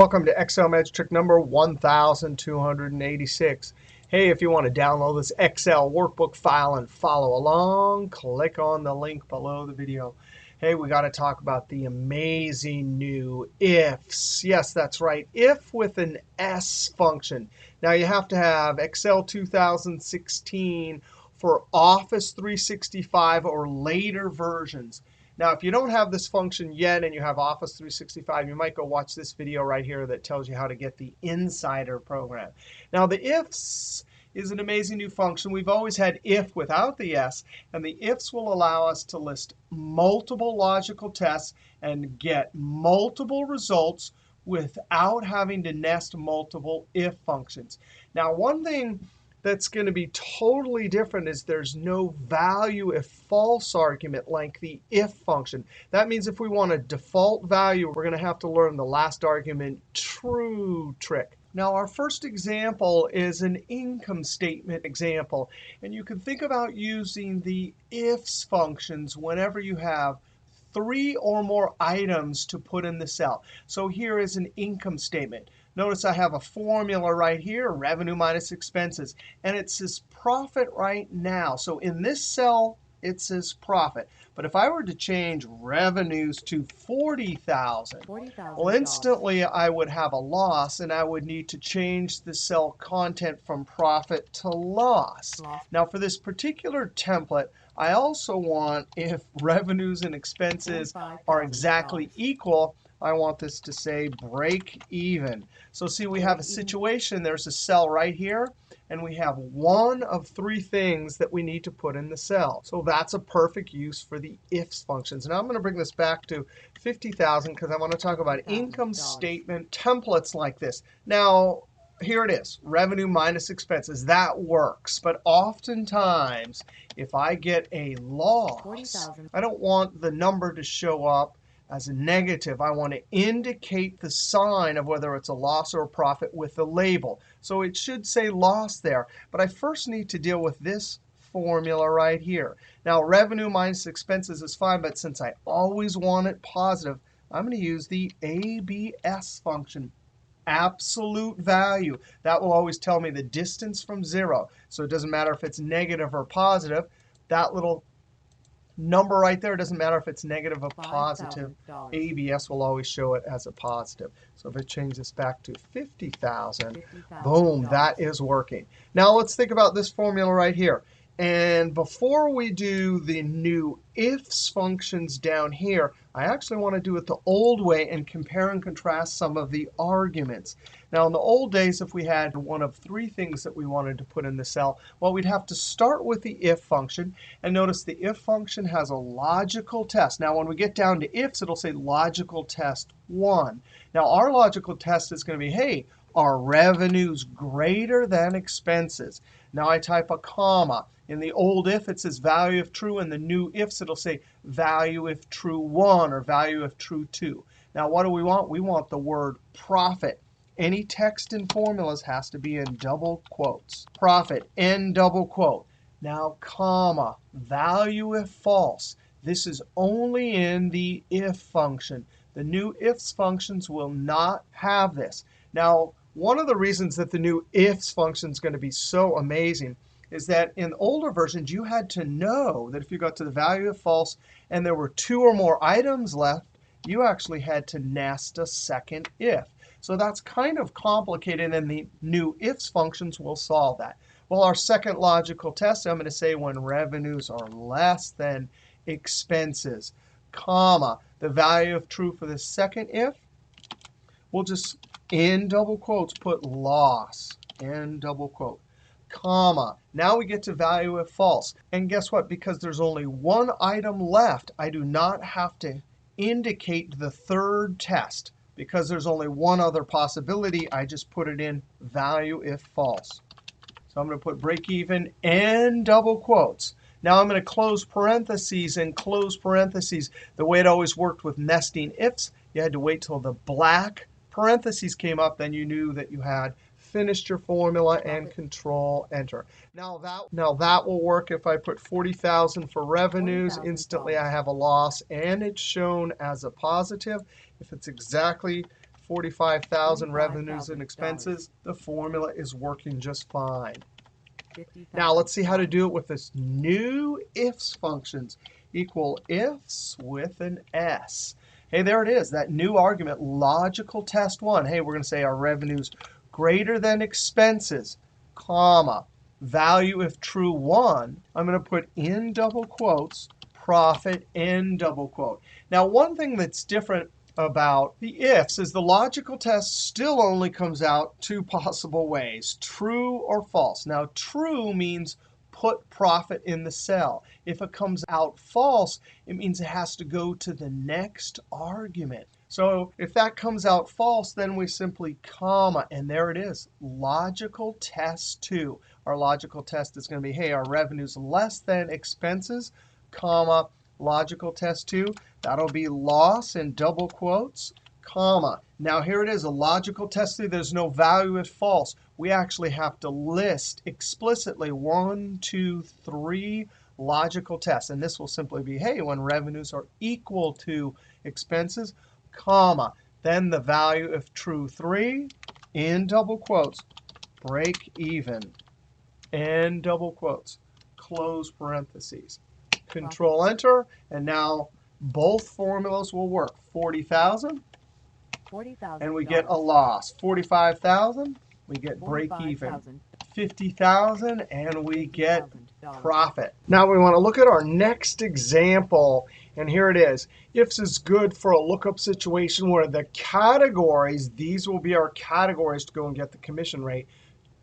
Welcome to Excel Magic Trick number 1286. Hey, if you want to download this Excel workbook file and follow along, click on the link below the video. Hey, we got to talk about the amazing new ifs. Yes, that's right, if with an S function. Now you have to have Excel 2016 for Office 365 or later versions. Now, if you don't have this function yet and you have Office 365, you might go watch this video right here that tells you how to get the Insider program. Now, the ifs is an amazing new function. We've always had if without the S, and the ifs will allow us to list multiple logical tests and get multiple results without having to nest multiple if functions. Now, one thing that's going to be totally different is there's no value if false argument like the if function. That means if we want a default value, we're going to have to learn the last argument TRUR Trick. Now, our first example is an income statement example. And you can think about using the ifs functions whenever you have 3 or more items to put in the cell. So here is an income statement. Notice I have a formula right here, revenue minus expenses. And it says profit right now. So in this cell, it says profit. But if I were to change revenues to $40,000, well, instantly I would have a loss, and I would need to change the cell content from profit to loss. Now, for this particular template, I also want, if revenues and expenses are exactly equal, I want this to say break even. So see, we have a situation. There's a cell right here, and we have one of 3 things that we need to put in the cell. So that's a perfect use for the ifs functions. Now I'm going to bring this back to 50,000 because I want to talk about income statement templates like this. Now, here it is, revenue minus expenses. That works. But oftentimes, if I get a loss, I don't want the number to show up as a negative. I want to indicate the sign of whether it's a loss or a profit with the label. So it should say loss there. But I first need to deal with this formula right here. Now, revenue minus expenses is fine, but since I always want it positive, I'm going to use the ABS function. Absolute value. That will always tell me the distance from 0. So it doesn't matter if it's negative or positive. That little number right there, doesn't matter if it's negative or positive. ABS will always show it as a positive. So if I change this back to 50,000, boom, that is working. Now let's think about this formula right here. And before we do the new ifs functions down here, I actually want to do it the old way and compare and contrast some of the arguments. Now, in the old days, if we had one of 3 things that we wanted to put in the cell, well, we'd have to start with the if function. And notice the if function has a logical test. Now, when we get down to ifs, it'll say logical test 1. Now, our logical test is going to be, hey, are revenues greater than expenses? Now I type a comma. In the old if, it says value if true. In the new ifs, it'll say value if true 1 or value if true 2. Now what do we want? We want the word profit. Any text in formulas has to be in double quotes. Profit, end double quote. Now comma, value if false. This is only in the if function. The new ifs functions will not have this. Now, one of the reasons that the new ifs function is going to be so amazing is that in older versions, you had to know that if you got to the value of false and there were 2 or more items left, you actually had to nest a second if. So that's kind of complicated, and the new ifs functions will solve that. Well, our second logical test, I'm going to say when revenues are less than expenses, comma, the value of true for the second if, we'll just in double quotes put loss, end double quote, comma. Now we get to value if false. And guess what? Because there's only 1 item left, I do not have to indicate the third test. Because there's only 1 other possibility, I just put it in value if false. So I'm going to put break even, end double quotes. Now I'm going to close parentheses and close parentheses. The way it always worked with nesting ifs, you had to wait till the black parentheses came up, then you knew that you had finished your formula and Control Enter. Now that will work if I put 40,000 for revenues. Instantly I have a loss, and it's shown as a positive. If it's exactly 45,000 revenues and expenses. The formula is working just fine. Now let's see how to do it with this new IFS functions. Equal IFS with an S. Hey, there it is, that new argument, logical test 1. Hey, we're going to say our revenues greater than expenses, comma, value if true 1. I'm going to put in double quotes, profit end double quote. Now, one thing that's different about the ifs is the logical test still only comes out 2 possible ways, true or false. Now, true means put profit in the cell. If it comes out false, it means it has to go to the next argument. So if that comes out false, then we simply comma, and there it is, logical test 2. Our logical test is going to be, hey, our revenue's less than expenses, comma, logical test 2. That'll be loss in double quotes, comma. Now here it is, a logical test 3. There's no value if false. We actually have to list explicitly 1, 2, 3 logical tests. And this will simply be, hey, when revenues are equal to expenses, comma. Then the value if true 3, in double quotes, break even, end double quotes, close parentheses. Control Enter, and now both formulas will work. 40,000, and we get a loss. 45,000, we get break even. 50,000, and we get profit. Now we want to look at our next example, and here it is. IFS is good for a lookup situation where the categories, these will be our categories to go and get the commission rate,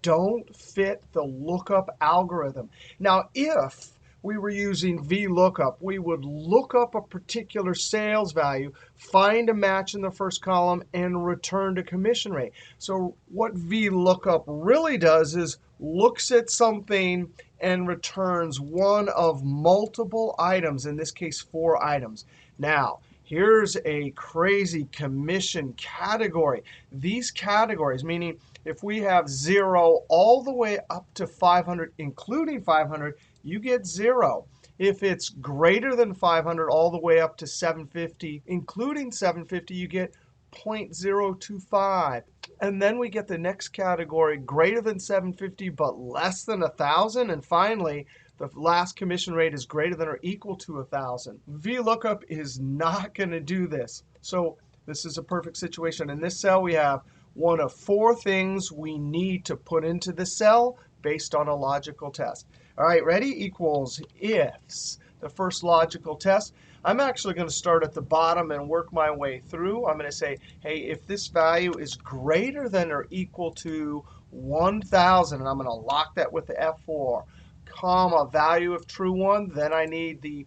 don't fit the lookup algorithm. Now, if we were using VLOOKUP, we would look up a particular sales value, find a match in the first column, and return to commission rate. So what VLOOKUP really does is looks at something and returns one of multiple items, in this case 4 items. Now, here's a crazy commission category. These categories, meaning if we have 0 all the way up to 500, including 500, you get 0. If it's greater than 500 all the way up to 750, including 750, you get 0.025. And then we get the next category, greater than 750 but less than 1,000. And finally, the last commission rate is greater than or equal to 1,000. VLOOKUP is not going to do this. So this is a perfect situation. In this cell, we have one of 4 things we need to put into the cell based on a logical test. All right, ready? Equals ifs. The first logical test. I'm actually going to start at the bottom and work my way through. I'm going to say, hey, if this value is greater than or equal to 1,000, and I'm going to lock that with the F4, comma, value of true 1, then I need the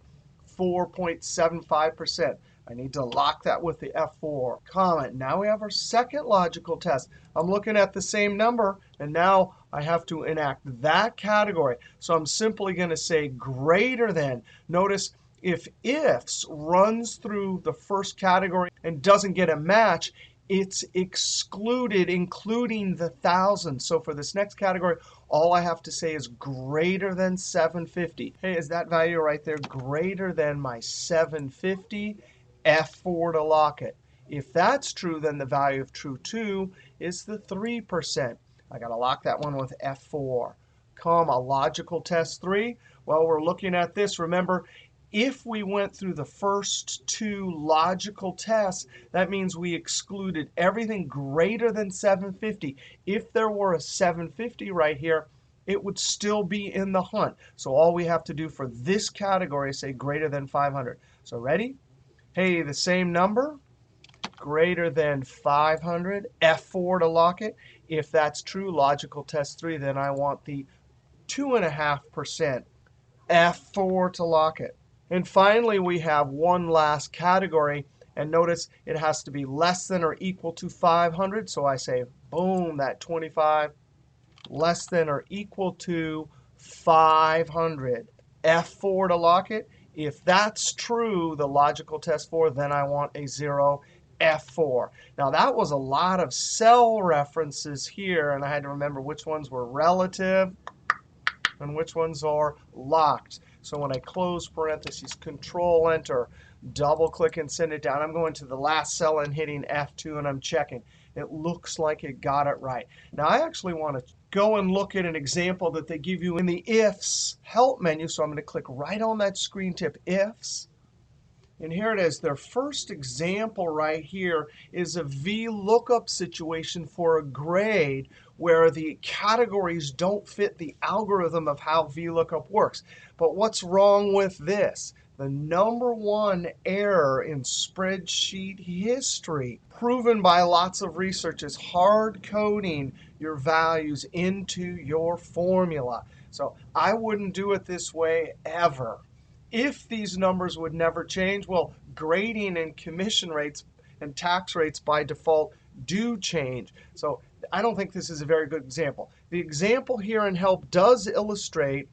4.75%. I need to lock that with the F4, comma. Now we have our second logical test. I'm looking at the same number, and now I have to enact that category. So I'm simply going to say greater than. Notice if ifs runs through the first category and doesn't get a match, it's excluded, including the 1,000. So for this next category, all I have to say is greater than 750. Hey, is that value right there greater than my 750? F4 to lock it. If that's true, then the value of true 2 is the 3%. I got to lock that one with F4, comma, logical test 3. Well, we're looking at this. Remember, if we went through the first 2 logical tests, that means we excluded everything greater than 750. If there were a 750 right here, it would still be in the hunt. So all we have to do for this category is say greater than 500. So ready? Hey, the same number, greater than 500, F4 to lock it. If that's true, logical test 3, then I want the 2.5%, F4 to lock it. And finally, we have one last category. And notice it has to be less than or equal to 500. So I say, boom, that 25, less than or equal to 500, F4 to lock it. If that's true, the logical test 4, then I want a 0, F4. Now, that was a lot of cell references here, and I had to remember which ones were relative and which ones are locked. So when I close parentheses, Control Enter, double click and send it down. I'm going to the last cell and hitting F2 and I'm checking. It looks like it got it right. Now I actually want to go and look at an example that they give you in the IFS help menu. So I'm going to click right on that screen tip, IFS. And here it is. Their first example right here is a VLOOKUP situation for a grade where the categories don't fit the algorithm of how VLOOKUP works. But what's wrong with this? The number one error in spreadsheet history, proven by lots of research, is hard coding your values into your formula. So I wouldn't do it this way ever. If these numbers would never change, well, grading and commission rates and tax rates by default do change. So I don't think this is a very good example. The example here in help does illustrate,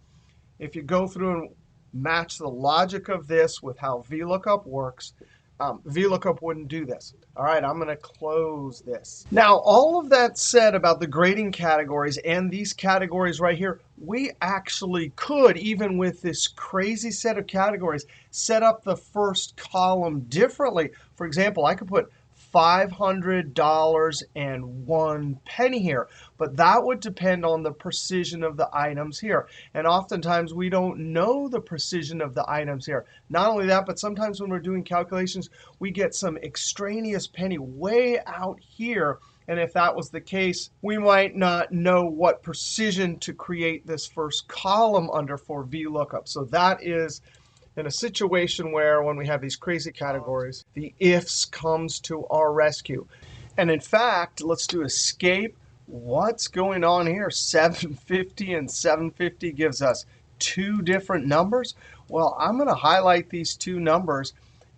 if you go through and match the logic of this with how VLOOKUP works, VLOOKUP wouldn't do this. All right, I'm going to close this. Now, all of that said about the grading categories and these categories right here, we actually could, even with this crazy set of categories, set up the first column differently. For example, I could put $500.01 here. But that would depend on the precision of the items here. And oftentimes, we don't know the precision of the items here. Not only that, but sometimes when we're doing calculations, we get some extraneous penny way out here. And if that was the case, we might not know what precision to create this first column under for VLOOKUP. So that is in a situation where when we have these crazy categories, the IFS comes to our rescue. And in fact, let's do escape. What's going on here? 750 and 750 gives us two different numbers. Well, I'm going to highlight these two numbers,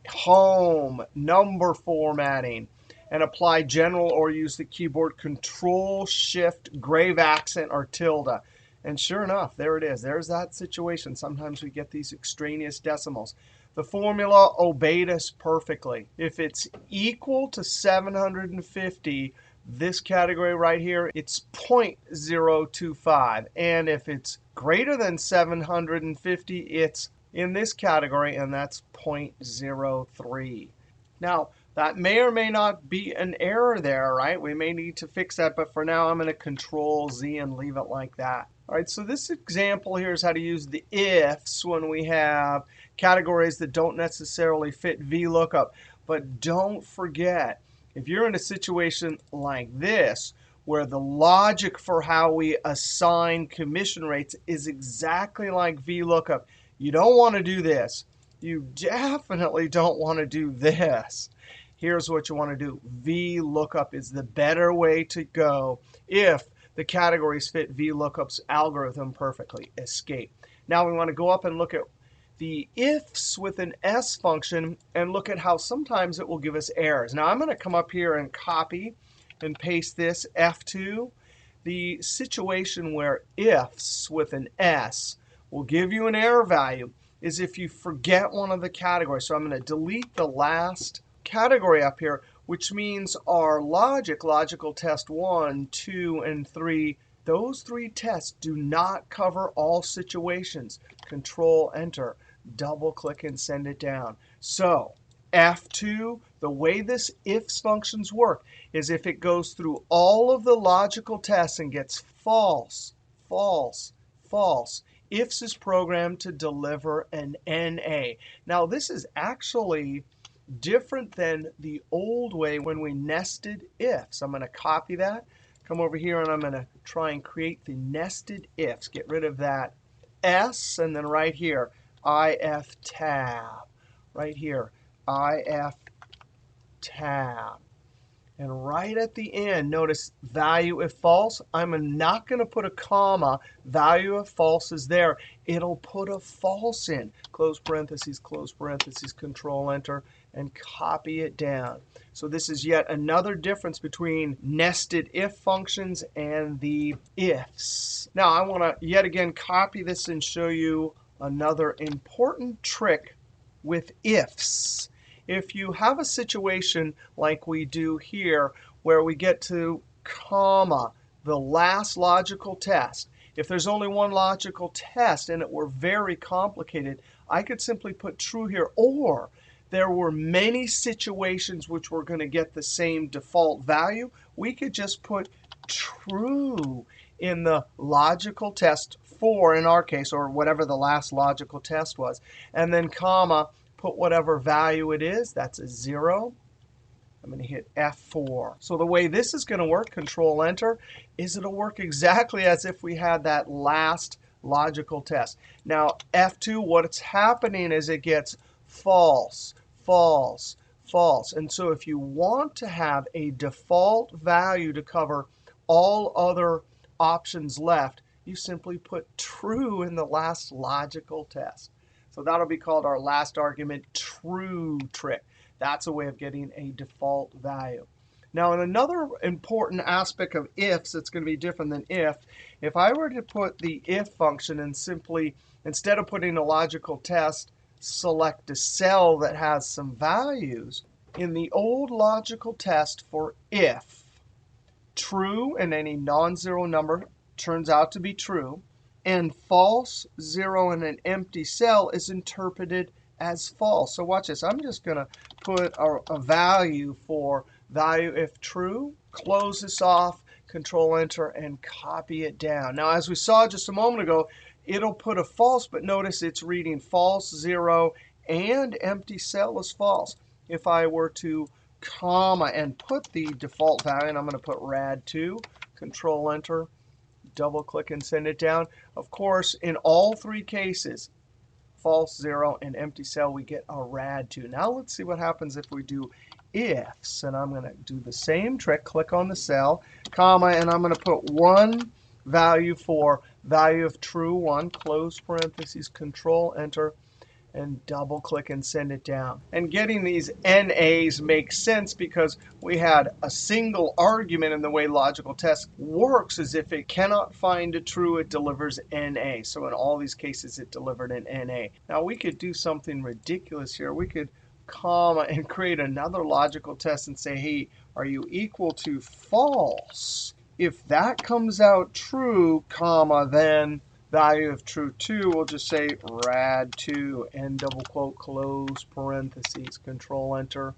home, number formatting, and apply general or use the keyboard Control-Shift, grave accent, or tilde. And sure enough, there it is. There's that situation. Sometimes we get these extraneous decimals. The formula obeyed us perfectly. If it's equal to 750, this category right here, it's 0.025. And if it's greater than 750, it's in this category, and that's 0.03. Now, that may or may not be an error there, right? We may need to fix that. But for now, I'm going to Control-Z and leave it like that. All right, so this example here is how to use the IFS when we have categories that don't necessarily fit VLOOKUP. But don't forget, if you're in a situation like this, where the logic for how we assign commission rates is exactly like VLOOKUP, you don't want to do this. You definitely don't want to do this. Here's what you want to do. VLOOKUP is the better way to go if the categories fit VLOOKUP's algorithm perfectly. Escape. Now we want to go up and look at the IFS with an S function and look at how sometimes it will give us errors. Now I'm going to come up here and copy and paste this, F2. The situation where IFS with an S will give you an error value is if you forget one of the categories. So I'm going to delete the last category up here, which means our logical test 1, 2, and 3, those three tests do not cover all situations. Control-Enter, double-click, and send it down. So F2, the way this IFS functions work is if it goes through all of the logical tests and gets false, false, false, IFS is programmed to deliver an NA. Now, this is actually different than the old way when we nested ifs. I'm going to copy that, come over here, and I'm going to try and create the nested ifs. Get rid of that S, and then right here, IF tab. Right here, IF tab. And right at the end, notice value if false. I'm not going to put a comma. Value if false is there. It'll put a false in. Close parentheses, Control-Enter, and copy it down. So this is yet another difference between nested if functions and the ifs. Now I want to yet again copy this and show you another important trick with ifs. If you have a situation like we do here where we get to comma, the last logical test, if there's only one logical test and it were very complicated, I could simply put true here. Or there were many situations which were going to get the same default value, we could just put true in the logical test for, in our case, or whatever the last logical test was, and then comma, put whatever value it is. That's a 0. I'm going to hit F4. So the way this is going to work, Control Enter, is it'll work exactly as if we had that last logical test. Now, F2, what's happening is it gets false, false, false. And so if you want to have a default value to cover all other options left, you simply put true in the last logical test. So that'll be called our last argument, TRUR Trick. That's a way of getting a default value. Now, in another important aspect of ifs, it's going to be different than if I were to put the if function and simply, instead of putting a logical test, select a cell that has some values, in the old logical test for if, true and any non-zero number turns out to be true, and false, 0, and an empty cell is interpreted as false. So watch this. I'm just going to put a value for value if true, close this off, Control Enter, and copy it down. Now, as we saw just a moment ago, it'll put a false, but notice it's reading false, 0, and empty cell is false. If I were to comma and put the default value, and I'm going to put rad2, Control Enter, double click and send it down. Of course, in all three cases, false, 0, and empty cell, we get a rad2. Now let's see what happens if we do ifs. And I'm going to do the same trick. Click on the cell, comma, and I'm going to put one value for value of true, 1, close parentheses, Control Enter, and double click and send it down. And getting these NAs makes sense because we had a single argument, and the way logical test works is if it cannot find a true, it delivers NA. So in all these cases, it delivered an NA. Now we could do something ridiculous here. We could comma and create another logical test and say, hey, are you equal to false? If that comes out true, comma, then value of true 2, we'll just say rad2, and double quote, close parentheses, Control Enter,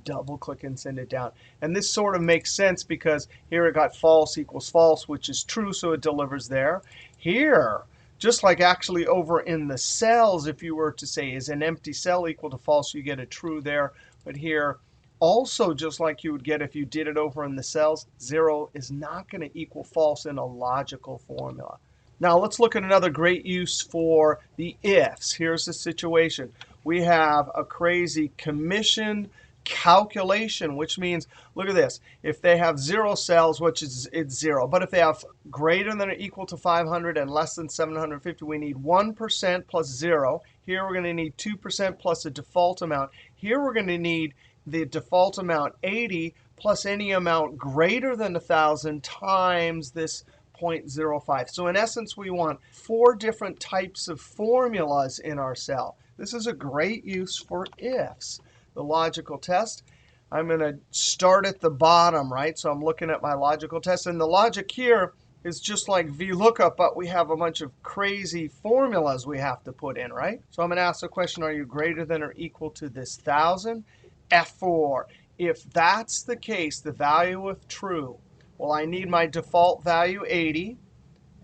double click and send it down. And this sort of makes sense because here it got false equals false, which is true, so it delivers there. Here, just like actually over in the cells, if you were to say, is an empty cell equal to false, you get a true there. But here, also just like you would get if you did it over in the cells, 0 is not going to equal false in a logical formula. Now let's look at another great use for the ifs. Here's the situation. We have a crazy commission calculation, which means, look at this. If they have 0 cells, which is it's 0. But if they have greater than or equal to 500 and less than 750, we need 1% plus 0. Here we're going to need 2% plus a default amount. Here we're going to need the default amount 80 plus any amount greater than 1,000 times this 0.05. So in essence, we want 4 different types of formulas in our cell. This is a great use for ifs. The logical test, I'm going to start at the bottom, right? So I'm looking at my logical test. And the logic here is just like VLOOKUP, but we have a bunch of crazy formulas we have to put in, right? So I'm going to ask the question, are you greater than or equal to this 1,000? F4. If that's the case, the value of true, well, I need my default value 80,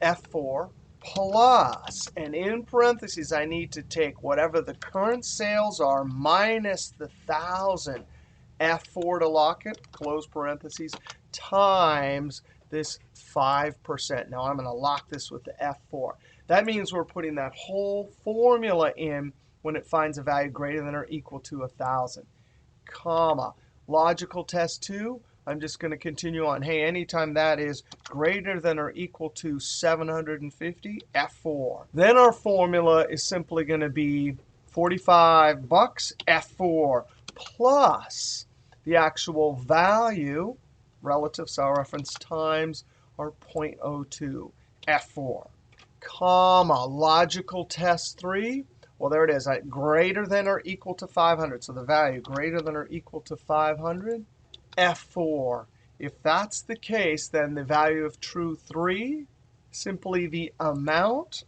F4, plus, and in parentheses, I need to take whatever the current sales are minus the 1,000, F4 to lock it, close parentheses, times this 5%. Now I'm going to lock this with the F4. That means we're putting that whole formula in when it finds a value greater than or equal to 1,000, comma. Logical test 2. I'm just going to continue on. Hey, anytime that is greater than or equal to 750, F4. Then our formula is simply going to be $45, F4, plus the actual value, relative cell reference, times our 0.02, F4, comma, logical test 3. Well, there it is, greater than or equal to 500. So the value greater than or equal to 500. F4. If that's the case, then the value of true 3, simply the amount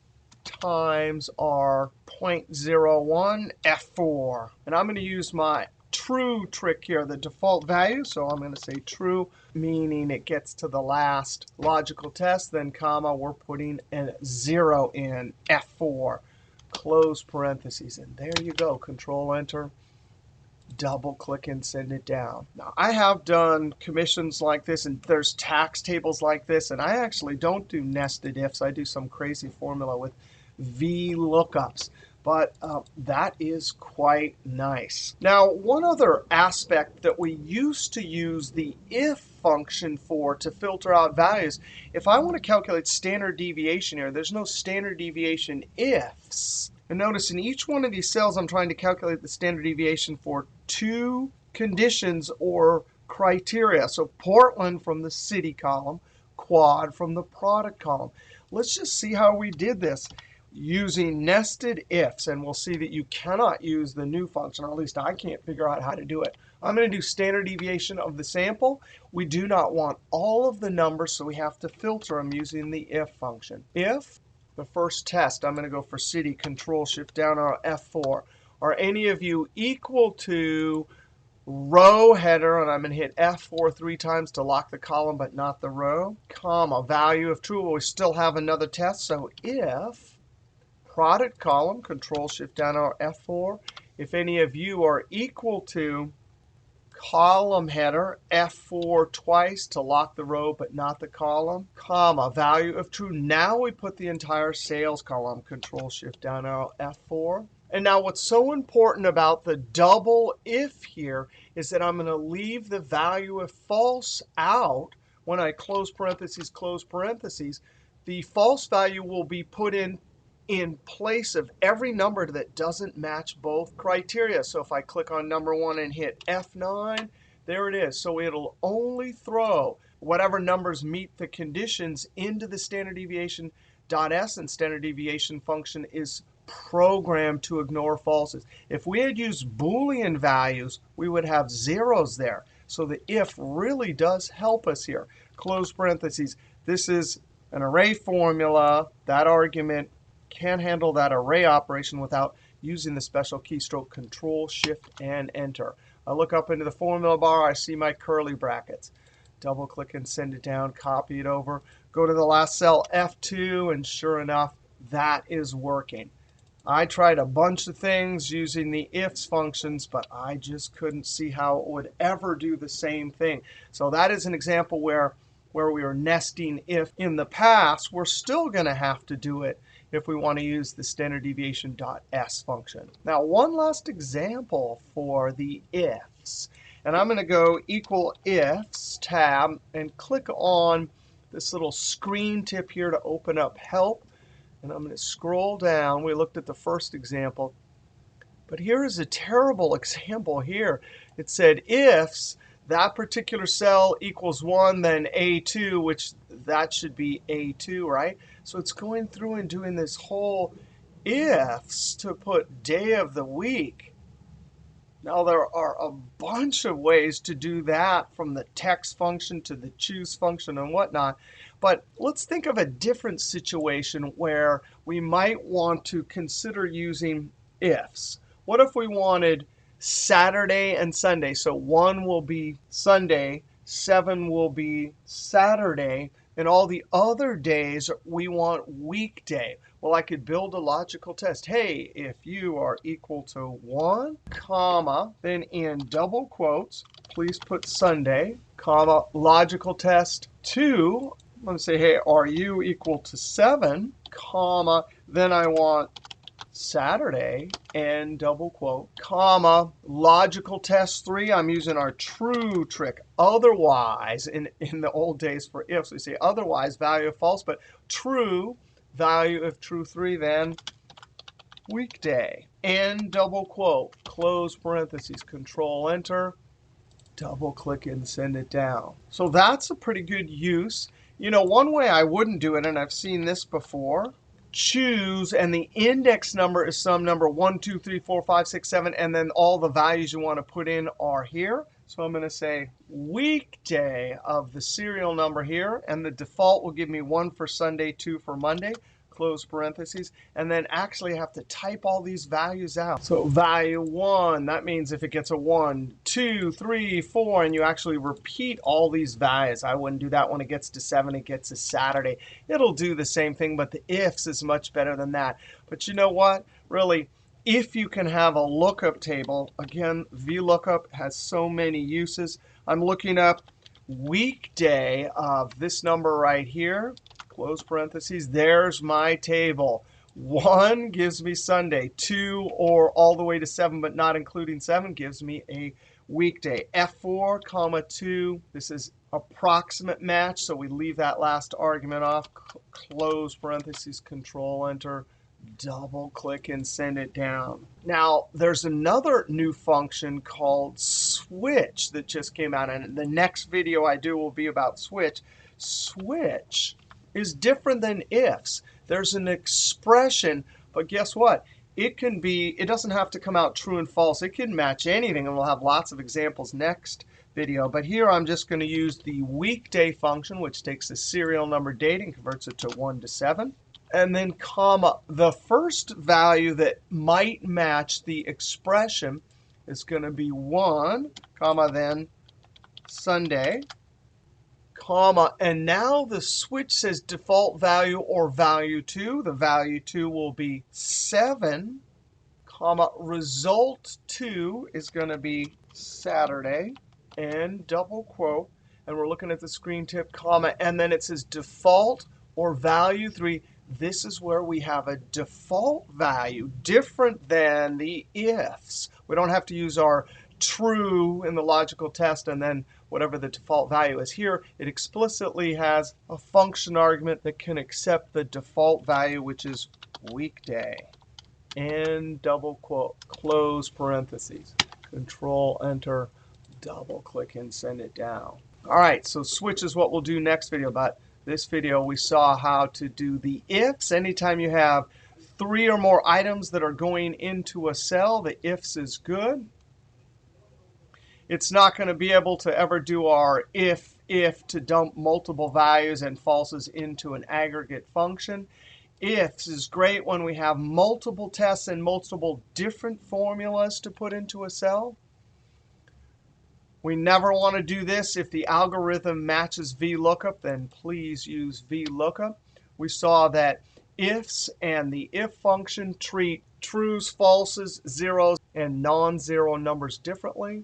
times our 0.01 F4. And I'm going to use my TRUR trick here, the default value. So I'm going to say true, meaning it gets to the last logical test, then comma, we're putting a 0 in F4, close parentheses. And there you go, Control Enter. Double click and send it down. Now, I have done commissions like this, and there's tax tables like this, and I actually don't do nested ifs. I do some crazy formula with VLOOKUPs. But that is quite nice. Now, one other aspect that we used to use the if function for to filter out values, if I want to calculate standard deviation here, there's no standard deviation ifs. And notice in each one of these cells, I'm trying to calculate the standard deviation for two conditions or criteria. So Portland from the city column, quad from the product column. Let's just see how we did this using nested ifs. And we'll see that you cannot use the new function, or at least I can't figure out how to do it. I'm going to do standard deviation of the sample. We do not want all of the numbers, so we have to filter them using the if function. If the first test, I'm going to go for city, Control Shift down our F4. Are any of you equal to row header, and I'm going to hit F4 3 times to lock the column but not the row, comma, value of true. Well, we still have another test, so if product column, Control Shift down our F4, if any of you are equal to column header, F4 twice to lock the row but not the column, comma, value of true. Now we put the entire sales column, Control Shift down our F4. And now what's so important about the double if here is that I'm going to leave the value of false out when I close parentheses, close parentheses. The false value will be put in place of every number that doesn't match both criteria. So if I click on number 1 and hit F9, there it is. So it'll only throw whatever numbers meet the conditions into the standard deviation.s, and standard deviation function is programmed to ignore falses. If we had used Boolean values, we would have zeros there. So the if really does help us here. Close parentheses. This is an array formula. That argument can handle that array operation without using the special keystroke Control, Shift, and Enter. I look up into the formula bar. I see my curly brackets. Double click and send it down. Copy it over. Go to the last cell, F2, and sure enough, that is working. I tried a bunch of things using the ifs functions, but I just couldn't see how it would ever do the same thing. So that is an example where we were nesting if in the past. We're still going to have to do it if we want to use the standard deviation.s function. Now, one last example for the ifs. And I'm going to go equal ifs tab and click on this little screen tip here to open up help. And I'm going to scroll down. We looked at the first example. But here is a terrible example here. It said ifs, that particular cell equals 1, then A2, which that should be A2, right? So it's going through and doing this whole ifs to put day of the week. Now, there are a bunch of ways to do that, from the text function to the choose function and whatnot. But let's think of a different situation where we might want to consider using ifs. What if we wanted Saturday and Sunday? So 1 will be Sunday, 7 will be Saturday, and all the other days we want weekday. Well, I could build a logical test. Hey, if you are equal to 1, comma, then in double quotes, please put Sunday, comma, logical test 2. I'm going to say, hey, are you equal to 7, comma, then I want Saturday, and double quote, comma, logical test 3. I'm using our TRUR trick. Otherwise, in the old days for ifs, we say otherwise, value of false, but true, value of true 3, then weekday. End double quote, close parentheses, Control Enter, double click and send it down. So that's a pretty good use. You know, one way I wouldn't do it, and I've seen this before, choose, and the index number is some number 1, 2, 3, 4, 5, 6, 7, and then all the values you want to put in are here. So I'm going to say weekday of the serial number here, and the default will give me 1 for Sunday, 2 for Monday. close parentheses, and then actually have to type all these values out. So value 1, that means if it gets a 1, 2, 3, 4, and you actually repeat all these values. I wouldn't do that when it gets to 7, it gets to Saturday. It'll do the same thing, but the ifs is much better than that. But you know what? Really, if you can have a lookup table, again, VLOOKUP has so many uses. I'm looking up weekday of this number right here, close parentheses. There's my table. 1 gives me Sunday. 2 or all the way to 7, but not including 7, gives me a weekday. F4, comma 2. This is approximate match, so we leave that last argument off. Close parentheses, Control Enter. Double click and send it down. Now, there's another new function called switch that just came out. And the next video I do will be about switch. Switch is different than ifs. There's an expression, but guess what? It doesn't have to come out true and false. It can match anything, and we'll have lots of examples next video. But here I'm just going to use the weekday function, which takes the serial number date and converts it to 1 to 7. And then comma, the first value that might match the expression is going to be 1, comma, then Sunday, comma. And now the switch says default value or value 2. The value 2 will be 7, comma, result 2 is going to be Saturday, and double quote. And we're looking at the screen tip, comma, and then it says default or value 3. This is where we have a default value different than the ifs. We don't have to use our true in the logical test and then whatever the default value is. Here, it explicitly has a function argument that can accept the default value, which is weekday. And double quote, close parentheses. Control Enter, double click and send it down. All right, so switch is what we'll do next video. But this video, we saw how to do the ifs. Anytime you have 3 or more items that are going into a cell, the ifs is good. It's not going to be able to ever do our if to dump multiple values and falses into an aggregate function. Ifs is great when we have multiple tests and multiple different formulas to put into a cell. We never want to do this. If the algorithm matches VLOOKUP, then please use VLOOKUP. We saw that ifs and the if function treat trues, falses, zeros, and non-zero numbers differently.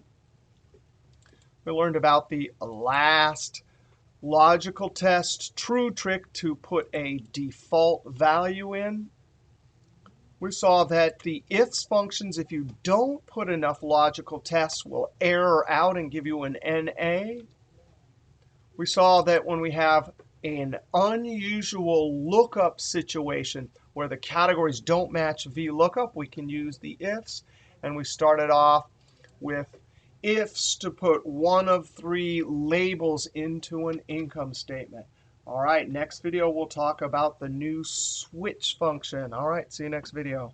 We learned about the last logical test, TRUR Trick, to put a default value in. We saw that the ifs functions, if you don't put enough logical tests, will error out and give you an NA. We saw that when we have an unusual lookup situation where the categories don't match VLOOKUP, we can use the ifs. And we started off with ifs to put 1 of 3 labels into an income statement. All right, next video we'll talk about the new switch function. All right, see you next video.